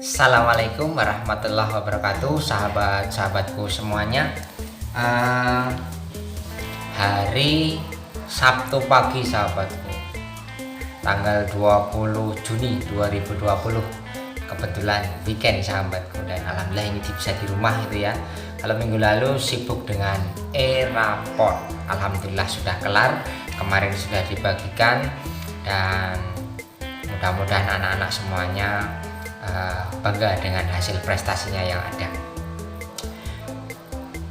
Assalamualaikum warahmatullahi wabarakatuh, sahabat-sahabatku semuanya. Hari Sabtu pagi, sahabatku, tanggal 20 Juni 2020. Kebetulan weekend, sahabatku, dan alhamdulillah ini bisa di rumah gitu ya. Kalau minggu lalu sibuk dengan e-raport, alhamdulillah sudah kelar, kemarin sudah dibagikan, dan mudah-mudahan anak-anak semuanya bangga dengan hasil prestasinya yang ada.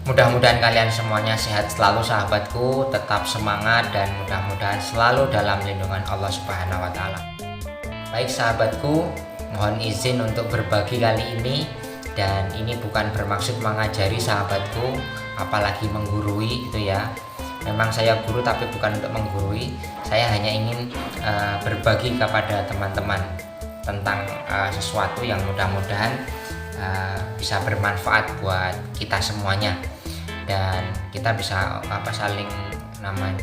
Mudah-mudahan kalian semuanya sehat selalu, sahabatku, tetap semangat, dan mudah-mudahan selalu dalam lindungan Allah Subhanahu wa Ta'ala. Baik, sahabatku, mohon izin untuk berbagi kali ini, dan ini bukan bermaksud mengajari, sahabatku, apalagi menggurui itu ya. Memang saya guru tapi bukan untuk menggurui. Saya hanya ingin berbagi kepada teman-teman tentang sesuatu yang mudah-mudahan bisa bermanfaat buat kita semuanya, dan kita bisa saling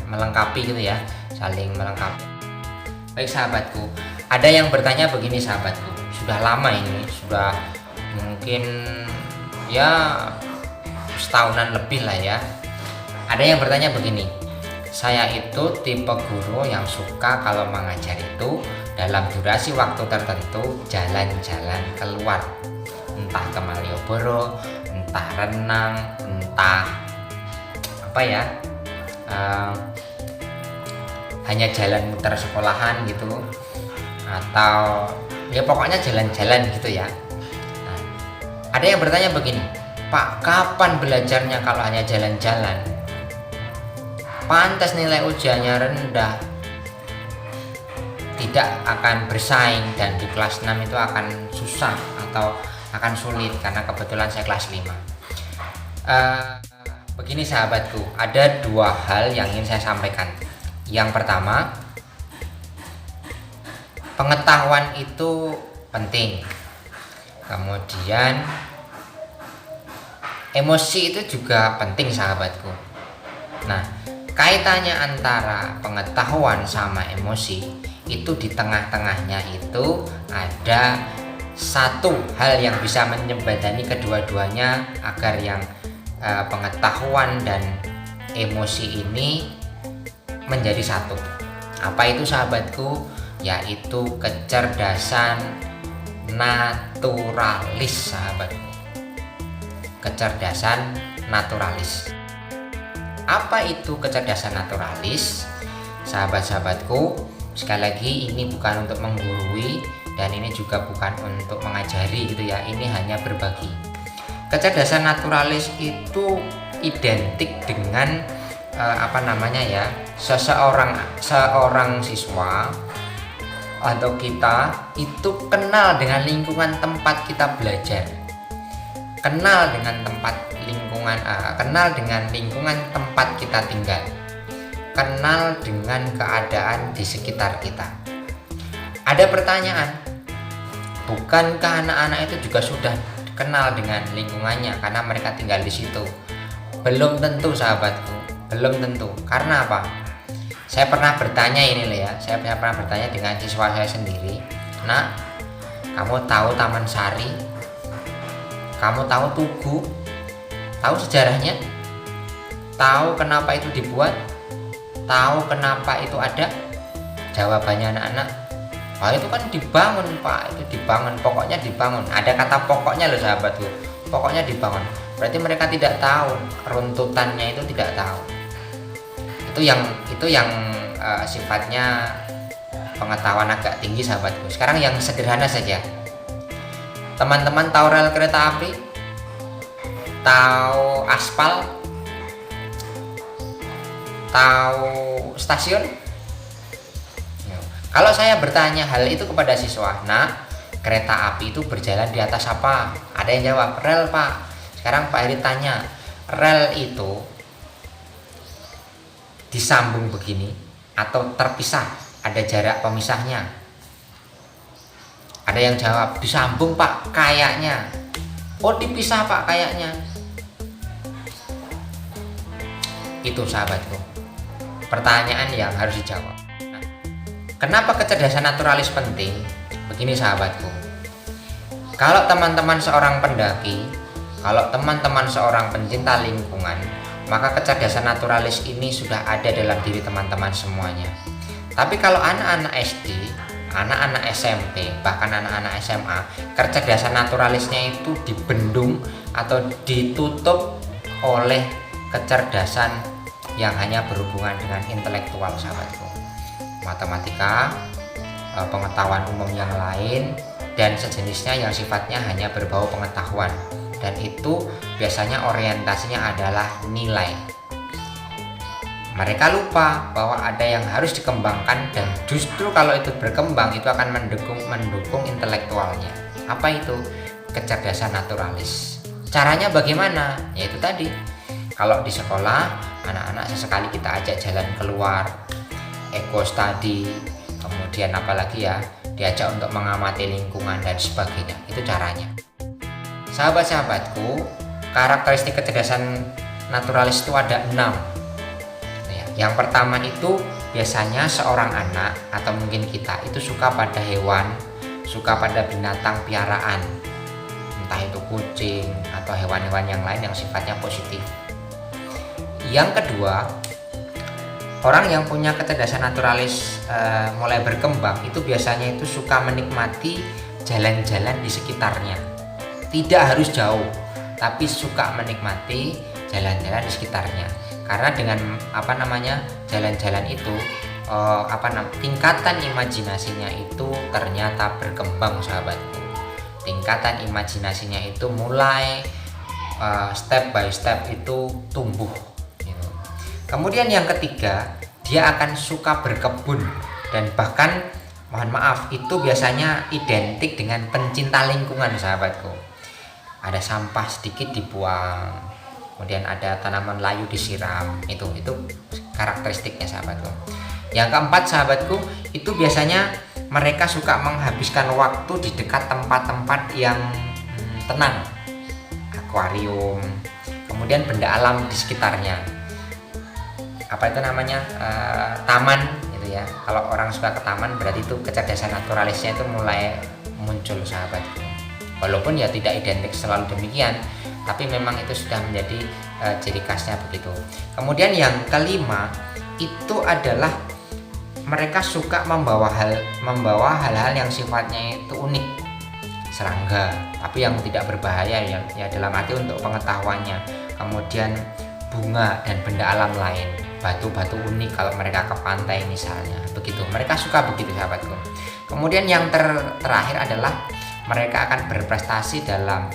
melengkapi gitu ya, saling melengkapi. Baik, sahabatku, ada yang bertanya begini, sahabatku, sudah lama ini, sudah mungkin ya setahunan lebih lah ya. Ada yang bertanya begini, saya itu tipe guru yang suka kalau mengajar itu dalam durasi waktu tertentu jalan-jalan keluar, entah ke Malioboro, entah renang, entah hanya jalan muter sekolahan gitu, atau ya pokoknya jalan-jalan gitu ya. Nah, ada yang bertanya begini, Pak, kapan belajarnya kalau hanya jalan-jalan? Pantas nilai ujiannya rendah, tidak akan bersaing, dan di kelas 6 itu akan susah atau akan sulit, karena kebetulan saya kelas 5. Begini, sahabatku, ada dua hal yang ingin saya sampaikan. Yang pertama, pengetahuan itu penting. Kemudian emosi itu juga penting, sahabatku. Nah, kaitannya antara pengetahuan sama emosi itu di tengah-tengahnya itu ada satu hal yang bisa menjembatani kedua-duanya agar yang pengetahuan dan emosi ini menjadi satu. Apa itu, sahabatku? Yaitu kecerdasan naturalis, sahabatku. Kecerdasan naturalis. Apa itu kecerdasan naturalis? Sahabat-sahabatku, sekali lagi ini bukan untuk menggurui, dan ini juga bukan untuk mengajari gitu ya. Ini hanya berbagi. Kecerdasan naturalis itu identik dengan seorang siswa atau kita itu kenal dengan lingkungan tempat kita belajar, kenal dengan lingkungan tempat kita tinggal, kenal dengan keadaan di sekitar kita. Ada pertanyaan, bukankah anak-anak itu juga sudah kenal dengan lingkungannya karena mereka tinggal di situ? Belum tentu, sahabatku, belum tentu. Karena apa? Saya pernah bertanya dengan siswa saya sendiri. Nah, kamu tahu Taman Sari? Kamu tahu Tugu? Tahu sejarahnya? Tahu kenapa itu dibuat? Tahu kenapa itu ada? Jawabannya anak-anak, itu kan dibangun, Pak, itu dibangun, pokoknya dibangun. Ada kata pokoknya loh, sahabatku, pokoknya dibangun. Berarti mereka tidak tahu runtutannya, itu tidak tahu. Itu yang sifatnya pengetahuan agak tinggi, sahabatku. Sekarang yang sederhana saja. Teman-teman tahu rel kereta api? Tahu aspal? Tahu stasiun? Kalau saya bertanya hal itu kepada siswa, nah, kereta api itu berjalan di atas apa? Ada yang jawab, rel, Pak. Sekarang Pak Heri tanya, rel itu disambung begini atau terpisah? Ada jarak pemisahnya? Ada yang jawab, disambung, Pak, kayaknya. Oh, dipisah, Pak, kayaknya. Itu, sahabatku, pertanyaan yang harus dijawab. Kenapa kecerdasan naturalis penting? Begini, sahabatku, Kalau teman-teman seorang pendaki, kalau teman-teman seorang pencinta lingkungan, maka kecerdasan naturalis ini sudah ada dalam diri teman-teman semuanya. Tapi kalau anak-anak SD, anak-anak SMP, bahkan anak-anak SMA, kecerdasan naturalisnya itu dibendung atau ditutup oleh kecerdasan yang hanya berhubungan dengan intelektual, sahabatku. Matematika, pengetahuan umum yang lain, dan sejenisnya yang sifatnya hanya berbau pengetahuan. Dan itu biasanya orientasinya adalah nilai. Mereka lupa bahwa ada yang harus dikembangkan, dan justru kalau itu berkembang itu akan mendukung intelektualnya. Apa itu? Kecerdasan naturalis. Caranya bagaimana? Yaitu tadi, kalau di sekolah anak-anak sesekali kita ajak jalan keluar, eco study, kemudian apalagi ya, diajak untuk mengamati lingkungan dan sebagainya. Itu caranya. Sahabat-sahabatku, karakteristik kecerdasan naturalis itu ada 6. Yang pertama itu biasanya seorang anak atau mungkin kita itu suka pada hewan, suka pada binatang piaraan, entah itu kucing atau hewan-hewan yang lain yang sifatnya positif. Yang kedua, orang yang punya kecerdasan naturalis mulai berkembang itu biasanya itu suka menikmati jalan-jalan di sekitarnya. Tidak harus jauh, tapi suka menikmati jalan-jalan di sekitarnya. Karena dengan jalan-jalan itu tingkatan imajinasinya itu ternyata berkembang, sahabatku. Tingkatan imajinasinya itu mulai step by step itu tumbuh gitu. Kemudian yang ketiga, dia akan suka berkebun, dan bahkan mohon maaf itu biasanya identik dengan pencinta lingkungan, sahabatku. Ada sampah sedikit dibuang, kemudian ada tanaman layu disiram, itu karakteristiknya, sahabatku. Yang keempat, sahabatku, itu biasanya mereka suka menghabiskan waktu di dekat tempat-tempat yang tenang, akuarium, kemudian benda alam di sekitarnya. Taman gitu ya. Kalau orang suka ke taman, berarti itu kecerdasan naturalisnya itu mulai muncul, sahabatku. Walaupun ya tidak identik selalu demikian, tapi memang itu sudah menjadi ciri khasnya begitu. Kemudian yang kelima itu adalah mereka suka membawa hal-hal yang sifatnya itu unik, serangga, tapi yang tidak berbahaya ya dalam arti untuk pengetahuannya. Kemudian bunga dan benda alam lain, batu-batu unik kalau mereka ke pantai misalnya, begitu. Mereka suka begitu, sahabatku. Kemudian yang terakhir adalah mereka akan berprestasi dalam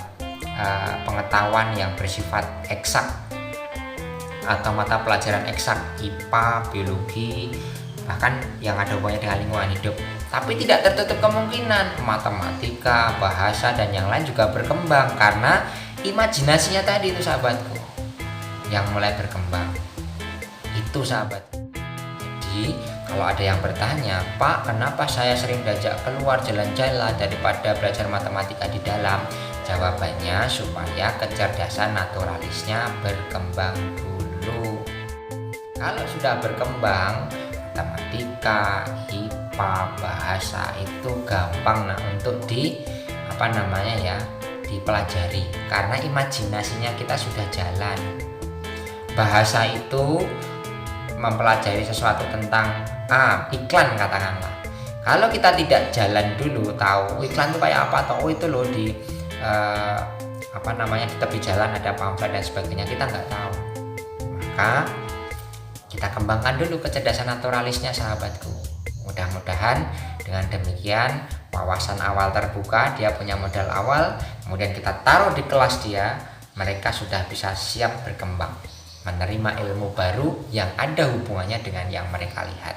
pengetahuan yang bersifat eksak atau mata pelajaran eksak, IPA, biologi, bahkan yang ada hubungannya dengan lingkungan hidup. Tapi tidak tertutup kemungkinan matematika, bahasa, dan yang lain juga berkembang karena imajinasinya tadi itu, sahabatku, yang mulai berkembang. Itu, sahabat. Jadi kalau ada yang bertanya, Pak, kenapa saya sering diajak keluar jalan-jalan daripada belajar matematika di dalam? Jawabannya supaya kecerdasan naturalisnya berkembang dulu. Kalau sudah berkembang, matematika, IPA, bahasa itu gampang untuk dipelajari karena imajinasinya kita sudah jalan. Bahasa itu mempelajari sesuatu tentang iklan, katakanlah. Kalau kita tidak jalan dulu tahu iklan itu kayak apa, atau itu loh di di tepi jalan ada pamflet dan sebagainya, kita nggak tahu. Maka kita kembangkan dulu kecerdasan naturalisnya, sahabatku. Mudah-mudahan dengan demikian wawasan awal terbuka, dia punya modal awal, kemudian kita taruh di kelas dia, mereka sudah bisa siap berkembang, menerima ilmu baru yang ada hubungannya dengan yang mereka lihat.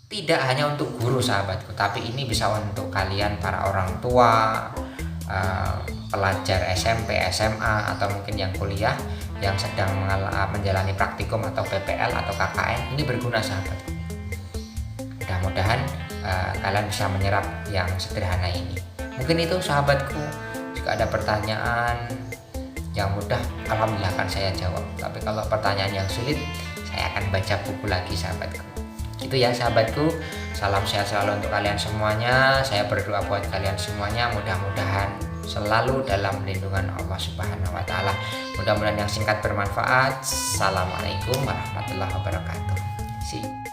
Tidak hanya untuk guru, sahabatku, tapi ini bisa untuk kalian para orang tua, pelajar SMP, SMA, atau mungkin yang kuliah yang sedang menjalani praktikum atau PPL atau KKN. Ini berguna, sahabatku. Mudah-mudahan kalian bisa menyerap yang sederhana ini. Mungkin itu, sahabatku. Jika ada pertanyaan yang mudah, alhamdulillah akan saya jawab. Tapi kalau pertanyaan yang sulit, saya akan baca buku lagi, sahabatku. Gitu ya, sahabatku. Salam sehat selalu untuk kalian semuanya. Saya berdoa buat kalian semuanya, mudah-mudahan selalu dalam lindungan Allah Subhanahu wa taala. Mudah-mudahan yang singkat bermanfaat. Assalamualaikum warahmatullahi wabarakatuh. See you.